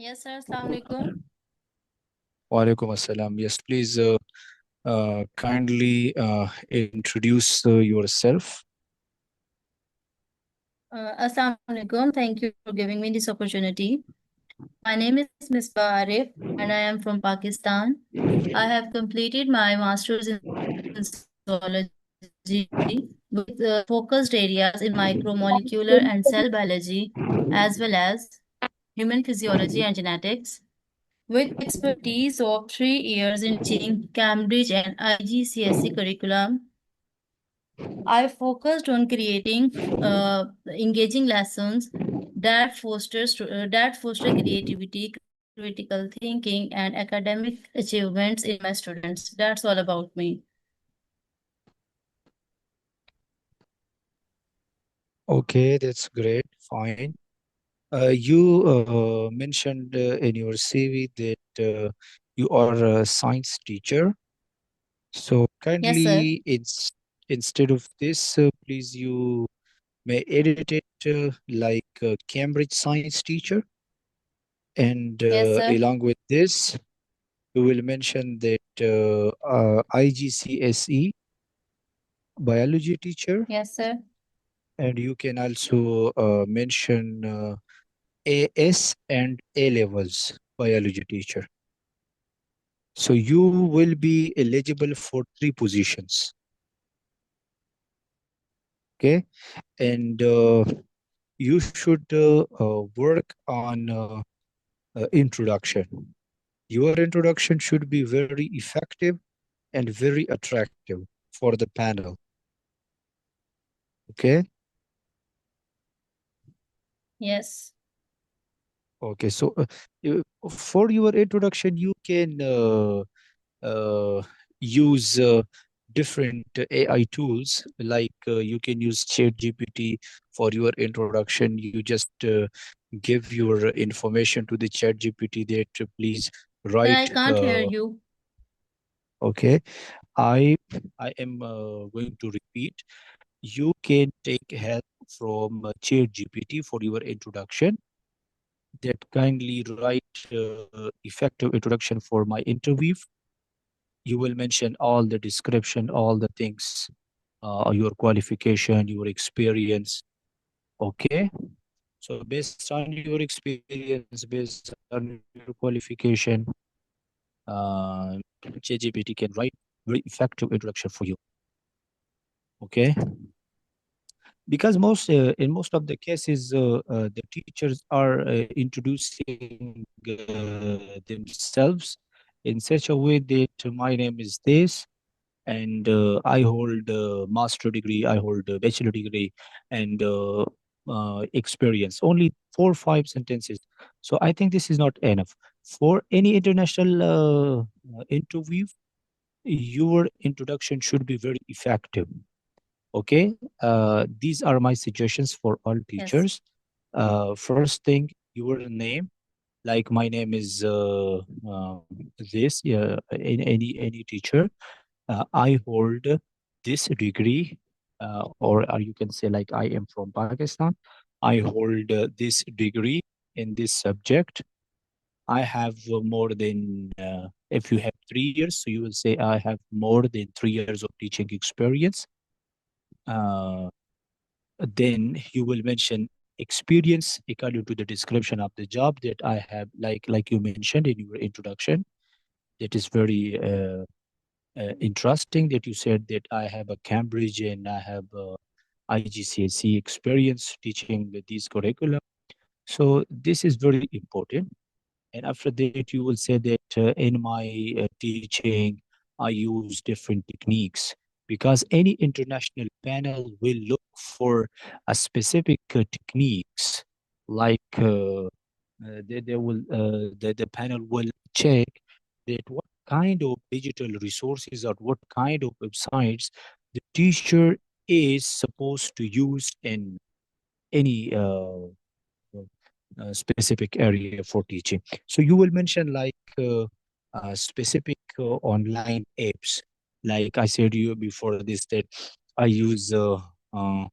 Yes, sir. Assalamu alaikum. Walaikum assalam. Yes, please kindly introduce yourself. Assalamu alaikum. Thank you for giving me this opportunity. My name is Misbah Arif and I am from Pakistan. I have completed my master's in zoology with focused areas in micromolecular and cell biology, as well as human physiology and genetics. With expertise of 3 years in teaching Cambridge and IGCSE curriculum, I focused on creating engaging lessons that foster creativity, critical thinking, and academic achievements in my students. That's all about me. Okay, that's great. Fine. You mentioned in your CV that you are a science teacher. So Yes, sir. kindly, instead of this, please you may edit it like Cambridge science teacher. And Yes, sir. along with this, you will mention that IGCSE biology teacher, Yes, sir. and you can also mention AS and A levels biology teacher. So you will be eligible for 3 positions. Okay, and you should work on introduction. Your introduction should be very effective and very attractive for the panel. Okay. Yes. Okay. So for your introduction, you can use different AI tools, like you can use ChatGPT for your introduction. You just give your information to the ChatGPT that please Sir, write. I can't hear you. Okay, I I am going to repeat. You can take help from ChatGPT for your introduction. That kindly write effective introduction for my interview. You will mention all the description, all the things, your qualification, your experience. Okay. So based on your experience, based on your qualification, ChatGPT can write very effective introduction for you. Okay. Because in most of the cases, the teachers are introducing themselves in such a way that my name is this, and I hold a master degree, I hold a bachelor degree, and experience. Only 4 or 5 sentences. So I think this is not enough for any international interview. Your introduction should be very effective. Okay, these are my suggestions for all Yes. teachers. First thing, your name. Like my name is this. In any teacher, I hold this degree, or you can say like I am from Pakistan. I hold this degree in this subject. I have more than, if you have 3 years, so you will say I have more than 3 years of teaching experience. Uh, then you will mention experience according to the description of the job that I have, like you mentioned in your introduction. That is very interesting that you said that I have a Cambridge and I have IGCSE experience teaching these curricula. So this is very important. And after that, you will say that in my teaching, I use different techniques, because any international panel will look for a specific techniques. Like they will, the panel will check that what kind of digital resources or what kind of websites the teacher is supposed to use in any specific area for teaching. So you will mention like specific online apps. Like I said to you before this that I use. I'm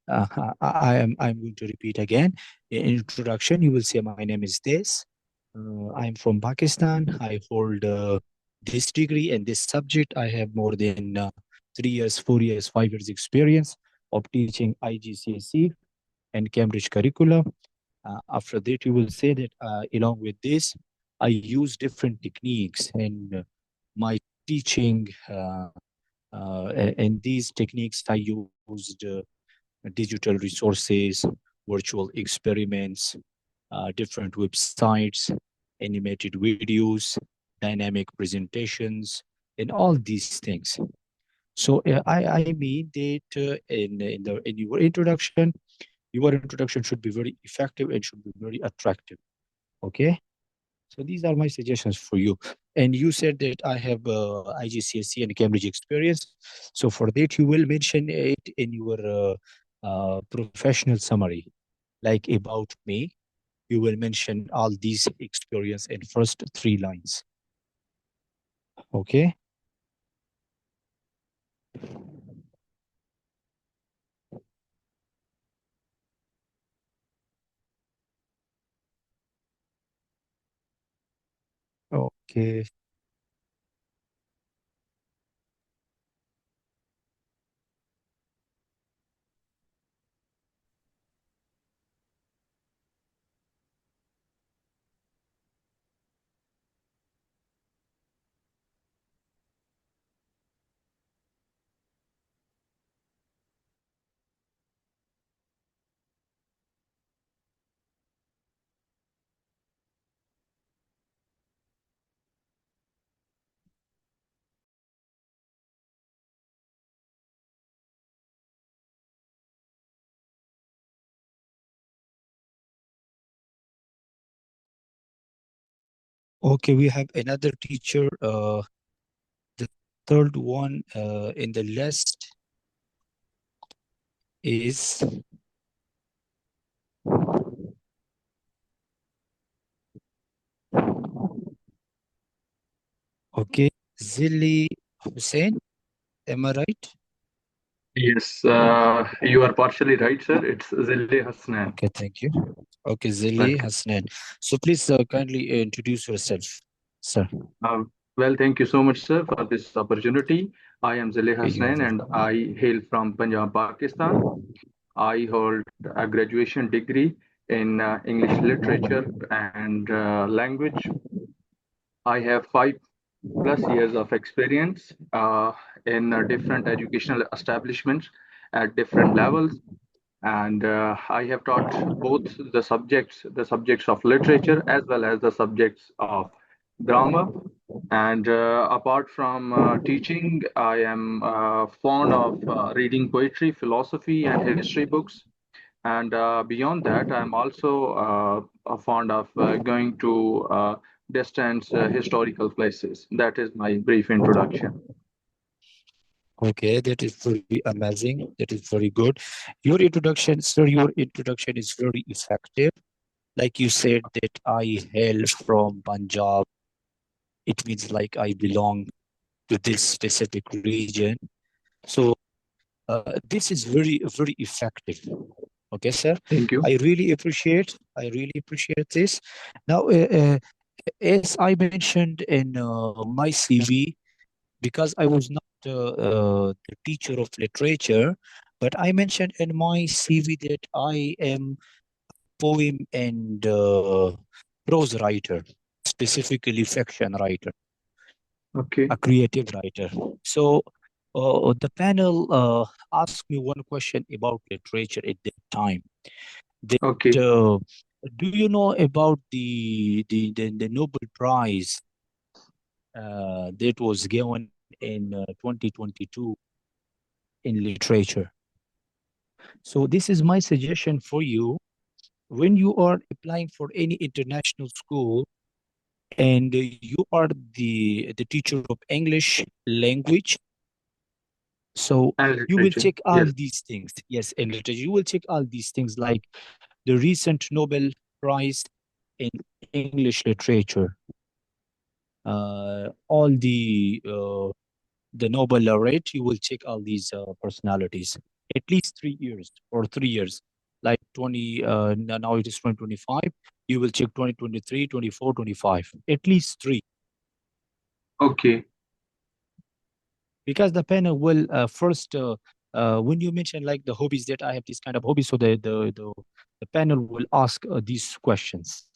going to repeat again. In introduction, you will say my name is this. I'm from Pakistan. I hold this degree and this subject. I have more than 3 years, 4 years, 5 years experience of teaching IGCSE and Cambridge curricula. After that, you will say that along with this, I use different techniques in my teaching. And these techniques, I used digital resources, virtual experiments, different websites, animated videos, dynamic presentations, and all these things. So I mean that in your introduction should be very effective and should be very attractive. Okay. So these are my suggestions for you. And you said that I have IGCSE and Cambridge experience. So for that, you will mention it in your professional summary, like about me. You will mention all these experience in first 3 lines. Okay. Okay. Okay, we have another teacher. The third one in the list is okay, Zilli Hussein. Am I right? Yes, you are partially right, sir. It's Zilli Hasnan. Okay, thank you. Okay, Zilli Welcome. Hasnan. So please kindly introduce yourself, sir. Well, thank you so much, sir, for this opportunity. I am Zilli Okay, you are Hasnan and welcome. I hail from Punjab, Pakistan. I hold a graduation degree in English literature and language. I have 5+ years of experience in different educational establishments at different levels, and I have taught both the subjects of literature as well as the subjects of grammar. And apart from teaching, I am fond of reading poetry, philosophy, and history books. And beyond that, I'm also fond of going to distant historical places. That is my brief introduction. Okay, that is very amazing. That is very good. Your introduction, sir, your introduction is very effective. Like you said that I hail from Punjab. It means like I belong to this specific region. So this is very, very effective. Okay, sir. Thank you. I really appreciate this. Now, as I mentioned in my CV, because I was not the teacher of literature, but I mentioned in my CV that I am poem and prose writer, specifically fiction writer, Okay. a creative writer. So the panel asked me one question about literature at that time. That Okay. do you know about the Nobel Prize that was given in 2022 in literature? So this is my suggestion for you. When you are applying for any international school and you are the teacher of English language, so And you will literature. check all Yes. these things. Yes, in literature, you will check all these things like the recent Nobel Prize in English literature, all the Nobel laureate, you will check all these personalities. At least 3 years or 3 years, like 20. Now it is 2025. You will check 2023, 24, 25, at least 3. Okay. Because the panel will first, when you mention like the hobbies that I have this kind of hobby, so the panel will ask these questions.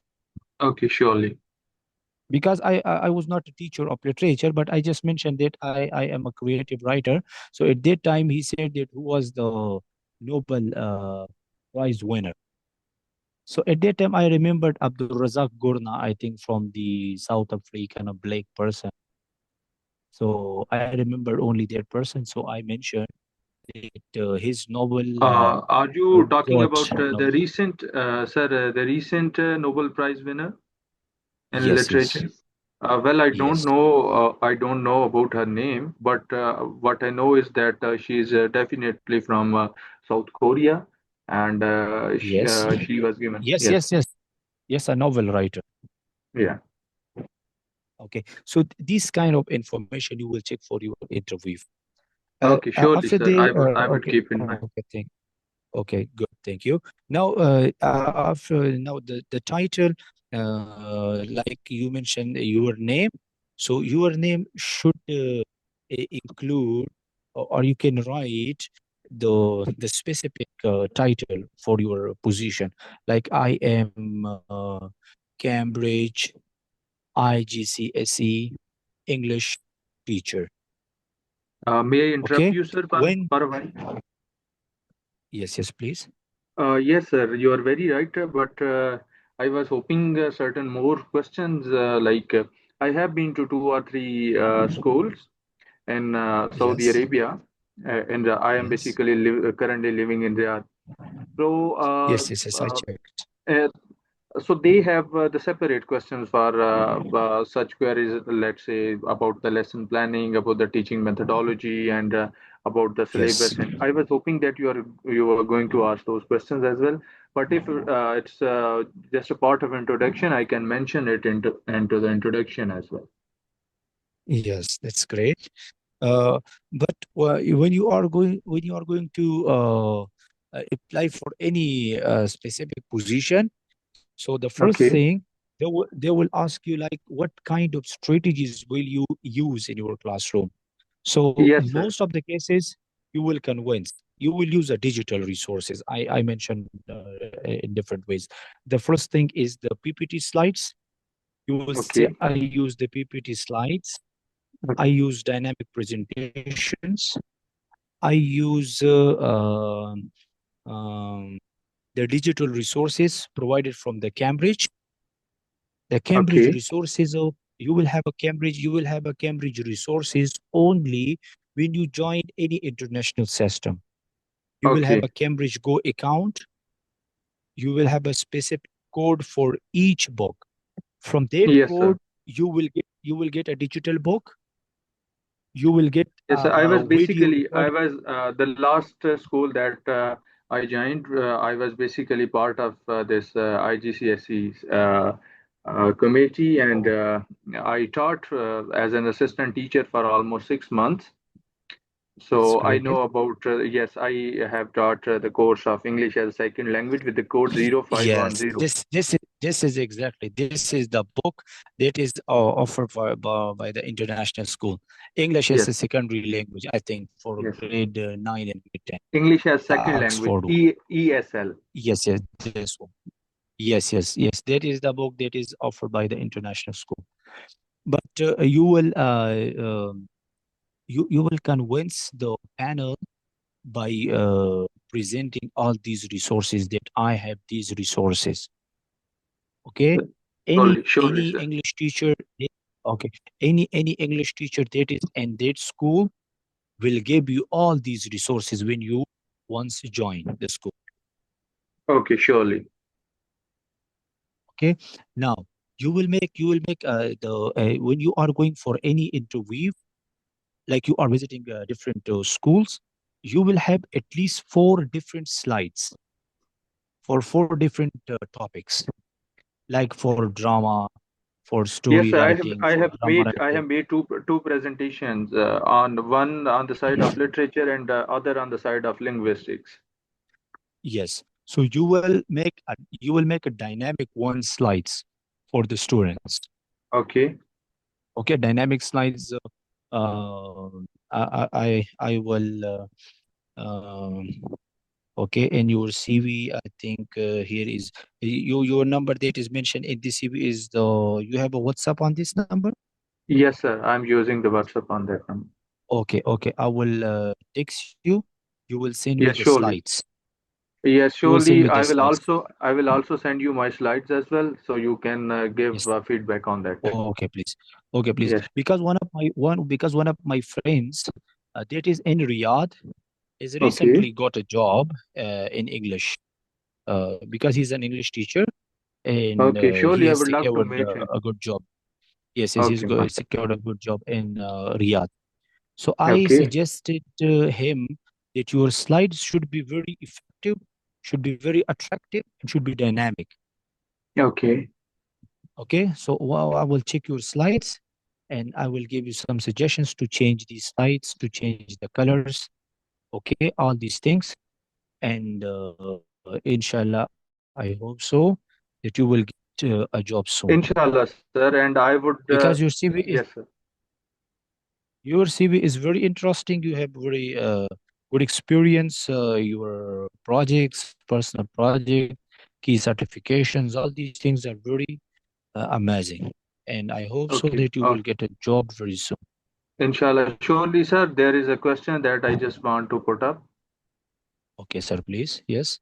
Okay, surely. Because I was not a teacher of literature, but I just mentioned that I am a creative writer. So at that time, he said that who was the Nobel Prize winner. So at that time, I remembered Abdul Razak Gurna, I think from the South African, a black person. So I remember only that person. So I mentioned that his novel Are you talking got about the recent, sir, the recent Nobel Prize winner in yes, literature? yes, Well, I don't yes, know. I don't know about her name, but what I know is that she is definitely from South Korea, and yes, she was given. yes, Yes, yes, yes, yes, a novel writer. yeah. Okay, so this kind of information you will check for your interview. Okay, surely, After sir. they, I will okay, keep in mind. okay, okay, good, thank you. Now, after now the title, like you mentioned your name, so your name should include, or you can write the specific title for your position. Like I am Cambridge IGCSE English teacher. May I interrupt Okay, you, sir, when for a while? yes, yes, please. Yes, sir, you are very right. But I was hoping certain more questions. I have been to 2 or 3 schools in Saudi Yes, Arabia, and I am yes, basically currently living in Riyadh. So, yes, yes, yes, I checked. uh, so they have the separate questions for such queries, let's say about the lesson planning, about the teaching methodology, and about the syllabus. Yes, And I was hoping that you were going to ask those questions as well. But if it's just a part of introduction, I can mention it into the introduction as well. yes, that's great. But when you are going to apply for any specific position, so the first Okay. thing they will ask you like what kind of strategies will you use in your classroom. So Yes, sir. most of the cases you will convince you will use a digital resources. I mentioned in different ways. The first thing is the PPT slides. You will say Okay. I use the PPT slides. I use dynamic presentations. I use um, the digital resources provided from the Cambridge. The Cambridge Okay. resources of you will have a Cambridge resources only when you join any international system. You will have Okay. a Cambridge Go account. You will have a specific code for each book. From that Yes, sir. code, you will get a digital book. You will get Yes, sir. I a was video basically, I recording. was the last school that I joined. I was basically part of this IGCSE committee, and I taught as an assistant teacher for almost 6 months. That's So I great. know about, yes, I have taught the course of English as a second language with the code Yes, 0510. this is exactly this is the book that is offered by the international school. English is Yes, a secondary language, I think, for yes. grade 9 and grade 10. English as second language, Oxford one. ESL. Yes, yes, this one. Yes, yes, yes. That is the book that is offered by the international school. But you will convince the panel by presenting all these resources that I have these resources. Okay, Surely, any sir. English teacher, okay, any English teacher that is in that school will give you all these resources when you once join the school. Okay, surely. Okay, now you will make the when you are going for any interview, like you are visiting different schools, you will have at least 4 different slides for 4 different topics, like for drama, for Yes, story sir. writing, for grammar I have writing. made two presentations. On one on the side of literature and other on the side of linguistics. Yes. So you will make a dynamic one slides for the students. Okay. Okay, dynamic slides. I will. Okay, in your CV, I think here is your number that is mentioned in the CV is the you have a WhatsApp on this number? Yes, sir. I'm using the WhatsApp on that number. Okay. I will text you. You will send me Yes, the surely. slides. Yes, You will send surely. me the slides. I will also send you my slides as well, so you can give Yes. feedback on that. Okay, please. Okay, please. Yes. Because one of my friends that is in Riyadh is Okay. recently got a job in English. Because he's an English teacher and Okay. he Surely, I has would love to secured meet him. a good job. Yes, Okay, Master. secured a good job in Riyadh. So I Okay. suggested him that your slides should be very effective, should be very attractive, and should be dynamic. Okay. Okay, so I will check your slides and I will give you some suggestions to change these slides, to change the colors, okay, all these things. And inshallah, I hope so that you will get a job soon. Inshallah, sir. And I would. Because Yes, sir. your CV is very interesting. You have very good experience. Your projects, personal project, key certifications, all these things are very amazing. And I hope so Okay. that you will get a job very soon. Inshallah. Surely, sir. There is a question that I just want to put up. Okay, sir, please. Yes.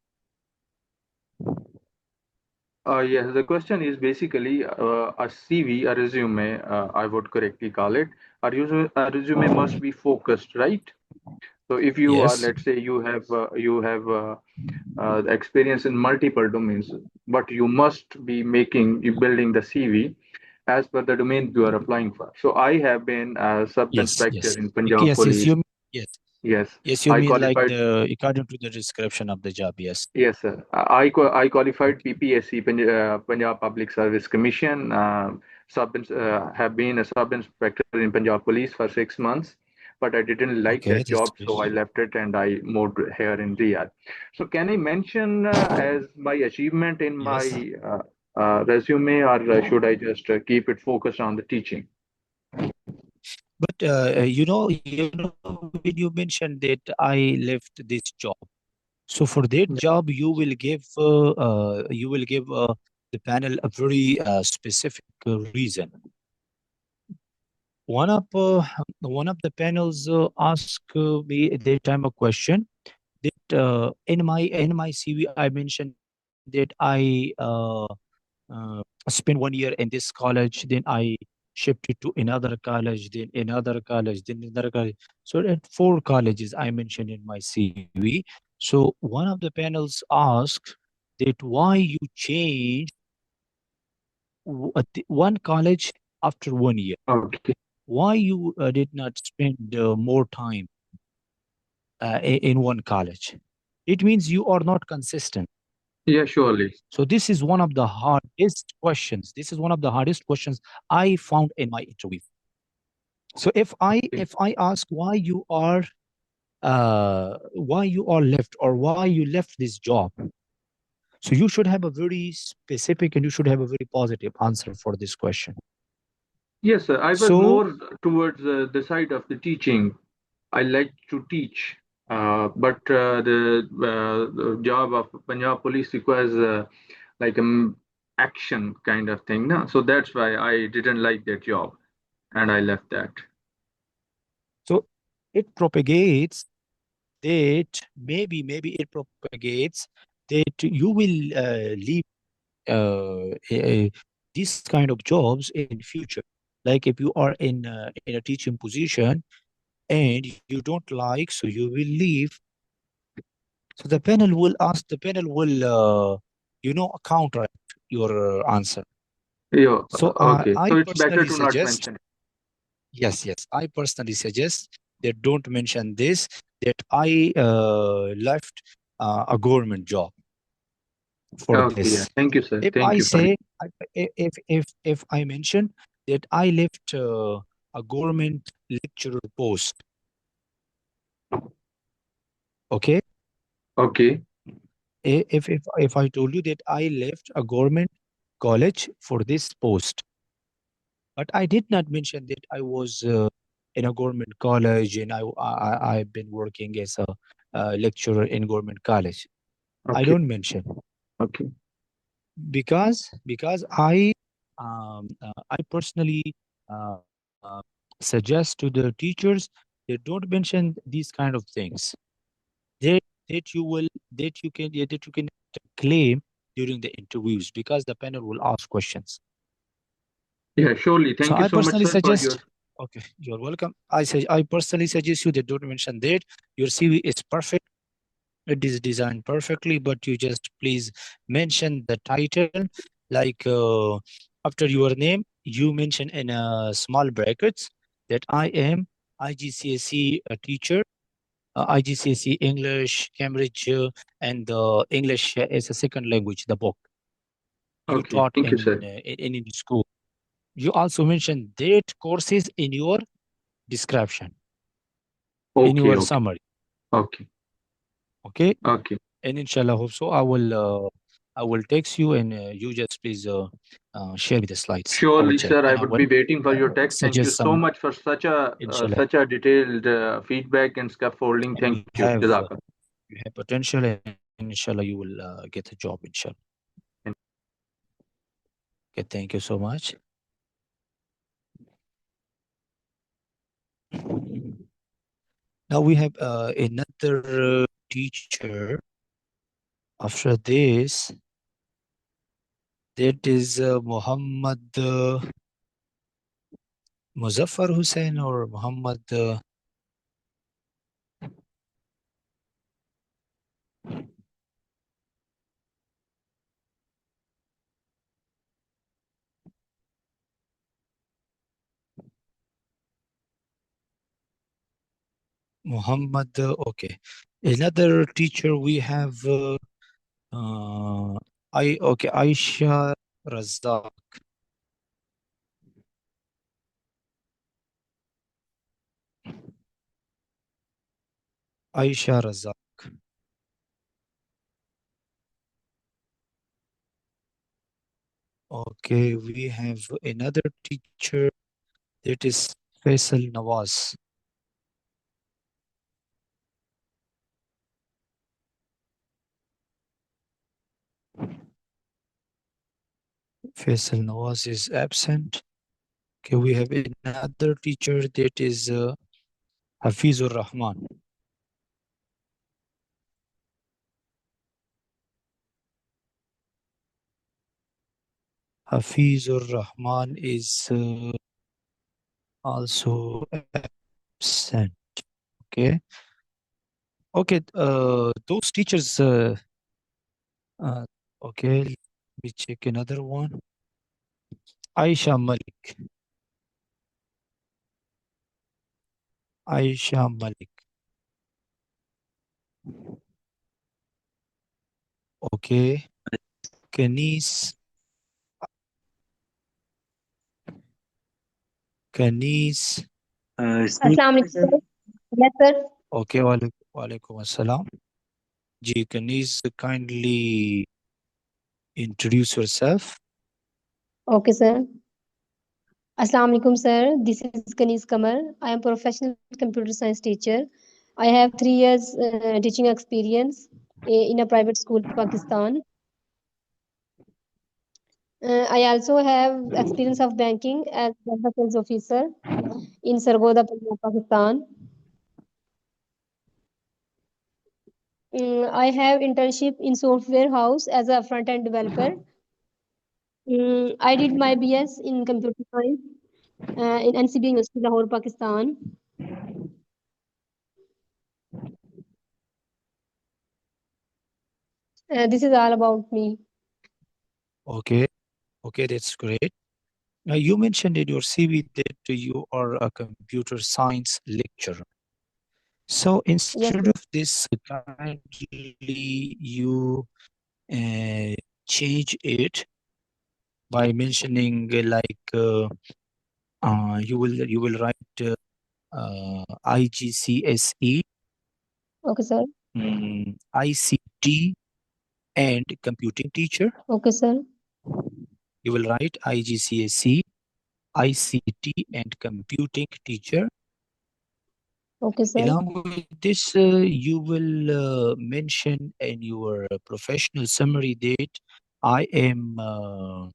Yes, the question is basically a CV, a resume, I would correctly call it. A resume must be focused, right? So if you are, Yes. let's say you have experience in multiple domains, but you must be you building the CV as per the domain you are applying for. So I have been a sub Yes. inspector Yes. in Punjab Yes. Police. Yes. Yes, Yes, you I mean like qualified. the according to the description of the job. Yes. Yes, sir. I qualified Okay. PPSC, Punjab Public Service Commission. Have been a sub inspector in Punjab Police for 6 months, but I didn't like Okay, that that's job, so I great. left it and I moved here in Riyadh. So, can I mention as my achievement in my Yes. resume, or should I just keep it focused on the teaching? But when you mentioned that I left this job, so for that job, you will give the panel a very specific reason. One of the panels asked me at that time a question that in my CV I mentioned that I spent 1 year in this college, then I shifted to another college, then another college, then another college. So at 4 colleges I mentioned in my CV. So one of the panels asked that why you changed one college after 1 year. Okay. Why you did not spend more time in one college? It means you are not consistent. Yeah, surely. So this is one of the hardest questions. This is one of the hardest questions I found in my interview. So if I ask why you are left or why you left this job, so you should have a very specific and you should have a very positive answer for this question. Yes, sir. I was So more towards the side of the teaching. I like to teach, but the job of Punjab Police requires like action kind of thing. No? So that's why I didn't like that job and I left that. so it propagates that maybe it propagates that you will leave these kind of jobs in future. Like if you are in a teaching position and you don't like, so you will leave. So the panel will counteract your answer. Yeah, So okay. I So it's better personally to not suggest, mention it. yes, I personally suggest that don't mention this, that I left a government job for Okay, yeah. this. Thank you, sir. If Thank I you for it. say, if I mention that I left a government lecturer post, okay? Okay. If I told you that I left a government college for this post, but I did not mention that I was in a government college and I've been working as a lecturer in government college. I Okay. don't mention Okay. because I personally uh, uh, suggest to the teachers that don't mention these kind of things. That that you will that you can claim during the interviews because the panel will ask questions. Yeah, surely. So Thank you I so much, personally sir, for your. suggest. Okay, you're welcome. I personally suggest you that don't mention that. Your CV is perfect. It is designed perfectly, but you just please mention the title, like after your name, you mention in small brackets that I am IGCSE teacher, IGCSE English, Cambridge, and English as a second language, the book you Okay. taught Thank you, sir. in school. You also mention date courses in your description, in Okay. your Okay. summary. Okay. Okay. Okay. And inshallah, hope so. I will text you, and you just please share me the slides. I will Surely, check, sir. I and I would will be waiting for your text. Thank you suggest so some. much for Inshallah, such a detailed feedback and scaffolding. and Thank you. Jazakallah. you have potential, and inshallah, you will get a job. Inshallah. Okay, thank you so much. Now we have another teacher. After this, that is Muhammad Muzaffar Hussain or Muhammad. Muhammad, okay. Another teacher we have, Aisha Razak. Aisha Razak. Okay, we have another teacher that is Faisal Nawaz. Faisal Nawaz is absent. Okay, we have another teacher that is Hafizur Rahman. Hafizur Rahman is also absent. Okay. Okay, those teachers, okay, let me check another one. Aisha Malik. Aisha Malik. Okay. Kanis. Kanis. Assalamu alaikum, sir. Yes, sir. Okay, walaikum assalam. Ji, Kanis, kindly introduce yourself. Okay, sir. Assalamu alaikum, sir. This is Kanis Kamar. I am professional computer science teacher. I have 3 years teaching experience in a private school, Pakistan. I also have experience of banking as a sales officer in Sargodha, Pakistan. I have internship in software house as a front-end developer. I did my BS in computer science in NCB University, Lahore, Pakistan. This is all about me. Okay. Okay, that's great. Now, you mentioned in your CV that you are a computer science lecturer. So instead of this, kindly you change it by mentioning you will write IGCSE, Okay, sir. ICT, and computing teacher. Okay, sir. You will write IGCSE, ICT, and computing teacher. Okay, sir. Along with this, you will mention in your professional summary date, I am a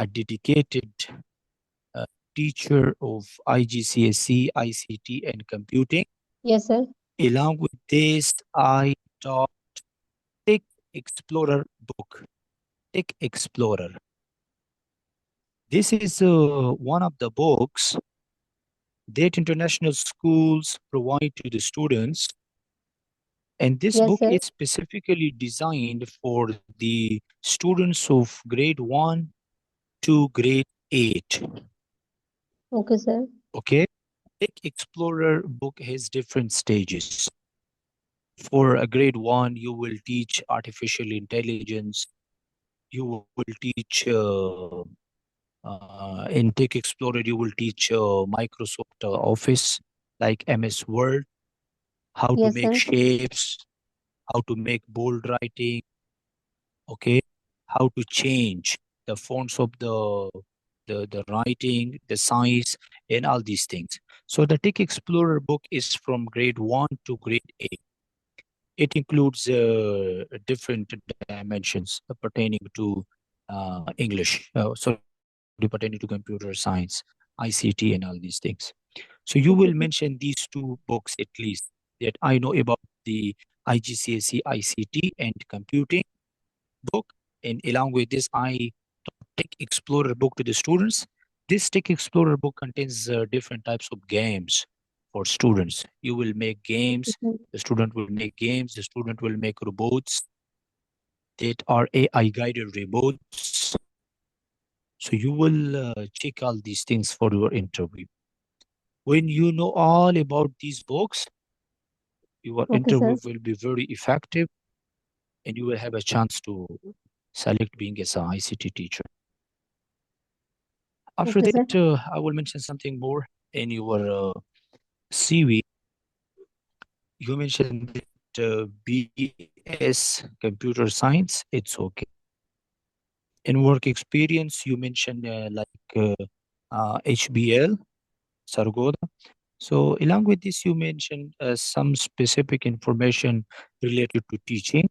dedicated teacher of IGCSE, ICT, and computing. Yes, sir. Along with this, I taught Tech Explorer book. Tech Explorer. This is one of the books that international schools provide to the students. And this Yes, book sir. is specifically designed for the students of grade 1 to grade 8. Okay, sir. Okay. Tech Explorer book has different stages. For a grade 1, you will teach artificial intelligence. You will teach in Tech Explorer, you will teach Microsoft Office like MS Word, how to Yes, make sir. shapes, how to make bold writing, okay, how to change the fonts of the writing, the size, and all these things. So the Tech Explorer book is from grade 1 to grade 8. It includes different dimensions pertaining to English, sorry, pertaining to computer science, ICT, and all these things. So you will mention these two books at least that I know about the IGCSE, ICT, and computing book. And along with this, I taught Tech Explorer book to the students. This Tech Explorer book contains different types of games for students. You will make games. The student will make games. The student will make robots that are AI guided robots. So you will check all these things for your interview. When you know all about these books, your Okay, interview sir. will be very effective and you will have a chance to select being as an ICT teacher. After Okay, sir. that, I will mention something more in your CV. You mentioned that BS Computer Science, it's okay. In work experience, you mentioned HBL, Sargoda. So along with this, you mentioned some specific information related to teaching.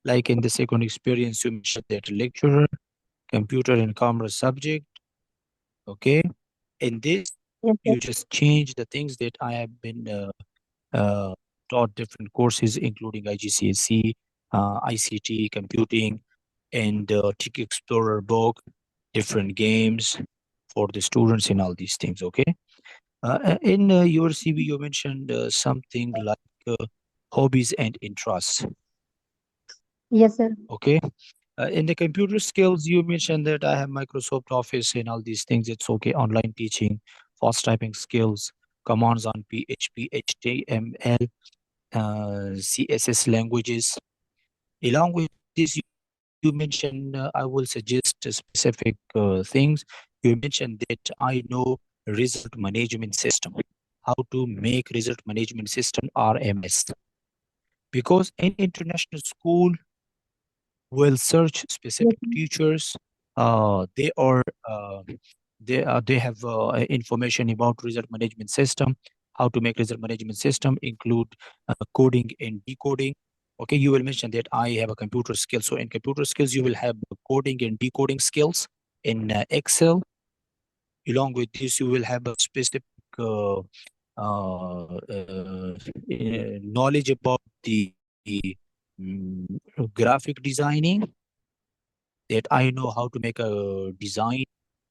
Like in the second experience, you mentioned that lecturer, computer and commerce subject. Okay. In this, Yes, sir. you just change the things that I have been taught different courses, including IGCSE, ICT, computing, and Tech Explorer book, different games for the students and all these things. Okay. In your CV, you mentioned something like hobbies and interests. Yes, sir. Okay. In the computer skills, you mentioned that I have Microsoft Office and all these things. It's okay. Online teaching, fast typing skills, commands on PHP, HTML, CSS languages. Along with this, you mentioned I will suggest specific things. You mentioned that I know result management system, how to make result management system RMS. Because in international school will search specific teachers. They are they have information about result management system, how to make result management system, include coding and decoding. Okay, you will mention that I have a computer skill. So in computer skills, you will have coding and decoding skills in Excel. Along with this, you will have a specific knowledge about the mm, graphic designing, that I know how to make a design,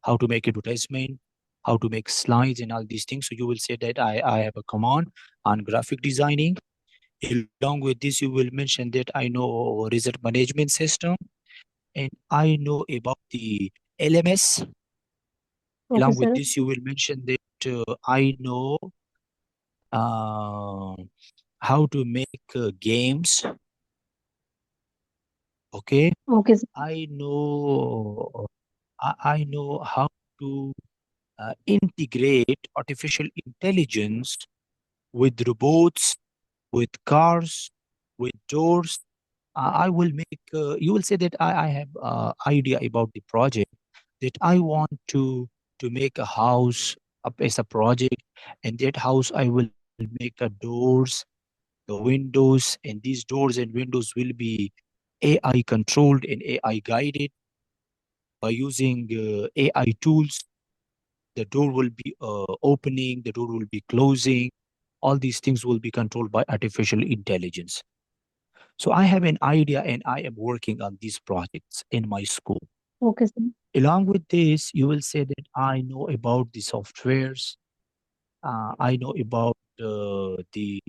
how to make advertisement, how to make slides and all these things. So you will say that I have a command on graphic designing. Along with this, you will mention that I know result management system and I know about the LMS. Okay, Along with sir. this, you will mention that I know uh, how to make games. Okay, Okay, sir. I know I know how to integrate artificial intelligence with robots, with cars, with doors. I will make, you will say that I have idea about the project, that I want to make a house as a project, and that house I will make a doors, the windows, and these doors and windows will be AI controlled and AI guided by using AI tools. The door will be opening, the door will be closing. All these things will be controlled by artificial intelligence. So I have an idea and I am working on these projects in my school. Okay, sir. Along with this, you will say that I know about the softwares, I know about the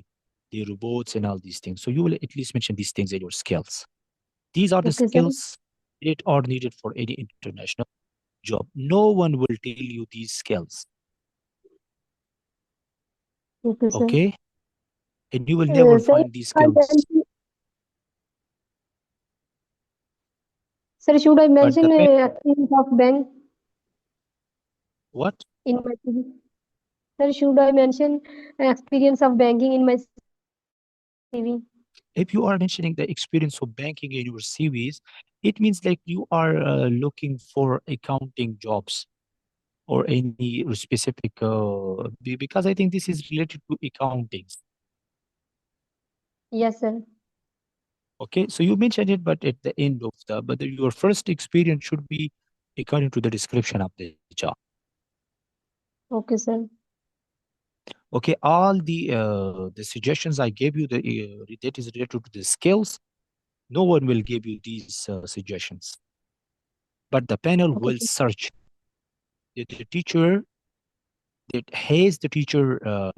robots and all these things. So you will at least mention these things in your skills. These are the Okay, sir. skills that are needed for any international job. No one will tell you these skills, Okay, sir. okay? And you will never Sir, find these I skills. mention, sir, should I But mention the experience of bank what? in my CV? Sir, should I mention experience of banking in my CV? If you are mentioning the experience of banking in your CVs, it means like you are looking for accounting jobs or any specific, because I think this is related to accounting. Yes, sir. Okay, so you mentioned it, but at the end of your first experience should be according to the description of the job. Okay, sir. Okay, all the suggestions I gave you, that is related to the skills. No one will give you these suggestions, but the panel Okay, will sir. search the teacher, that has the teacher uh,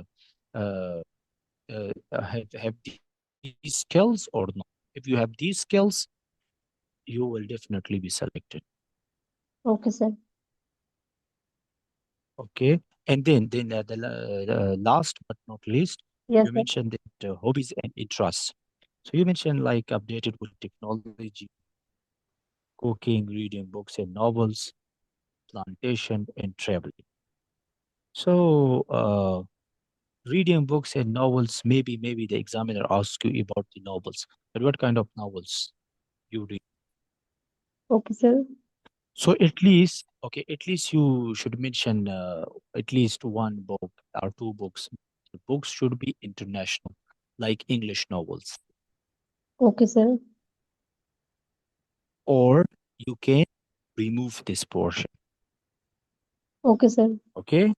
have these skills or not. If you have these skills, you will definitely be selected. Okay, sir. Okay, and then the last but not least, Yes, you sir. mentioned that hobbies and interests. So you mentioned like updated with technology, cooking, reading books and novels, plantation, and traveling. So reading books and novels, maybe the examiner asks you about the novels, but what kind of novels you read? Okay, sir. So at least, okay, at least you should mention at least one book or two books. The books should be international, like English novels. Okay, sir. Or you can remove this portion. Okay, sir. Okay.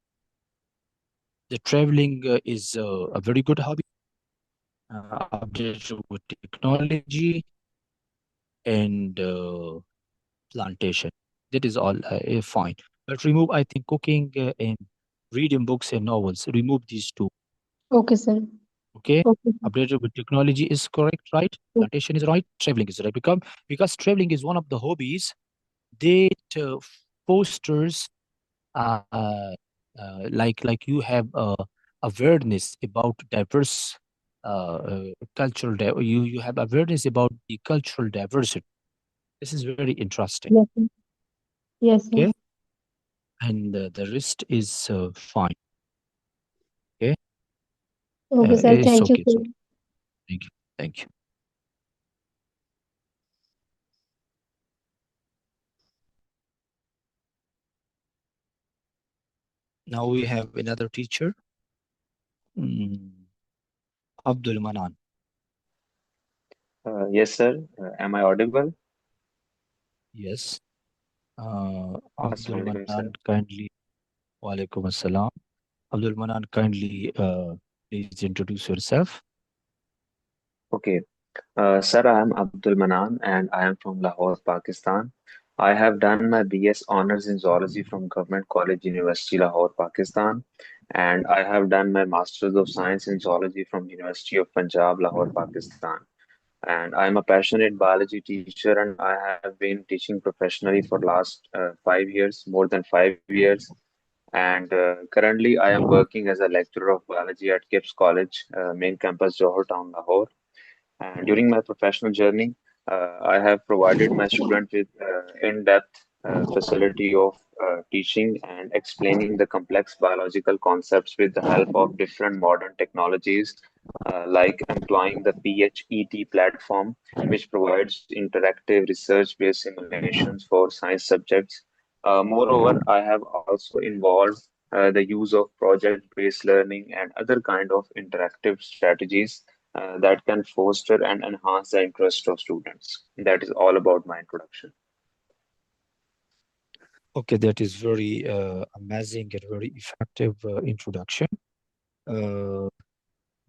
The traveling is a very good hobby. Updated with technology and plantation. That is all fine. But remove, I think, cooking and reading books and novels. Remove these two. Okay, sir. Okay. Okay, sir. Updated with technology is correct, right? Plantation is right. Traveling is right. Because traveling is one of the hobbies that fosters like you have awareness about diverse cultural you have awareness about the cultural diversity. This is very interesting. Yes, sir. Yes, sir. Okay, and the rest is fine. Okay, Okay, sir. it's Thank you, okay. sir. Thank you. Thank you. Now we have another teacher, Abdul Manan. Yes, sir. Am I audible? Yes. Assalamu Abdul alaikum, sir. Manan, kindly. Walaikum assalam. Abdul Manan, kindly please introduce yourself. Okay. Sir, I am Abdul Manan and I am from Lahore, Pakistan. I have done my BS Honors in Zoology from Government College University, Lahore, Pakistan. And I have done my Masters of Science in Zoology from University of Punjab, Lahore, Pakistan. And I'm a passionate biology teacher and I have been teaching professionally for last 5 years, more than 5 years. And currently, I am working as a lecturer of biology at KIPS College, main campus, Johor Town, Lahore. And during my professional journey, I have provided my students with in-depth facility of teaching and explaining the complex biological concepts with the help of different modern technologies like employing the PHET platform, which provides interactive research-based simulations for science subjects. Moreover, I have also involved the use of project-based learning and other kind of interactive strategies that can foster and enhance the interest of students. That is all about my introduction. Okay, that is very amazing and very effective introduction.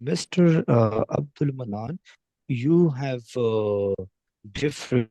Mr. Abdul Manan, you have different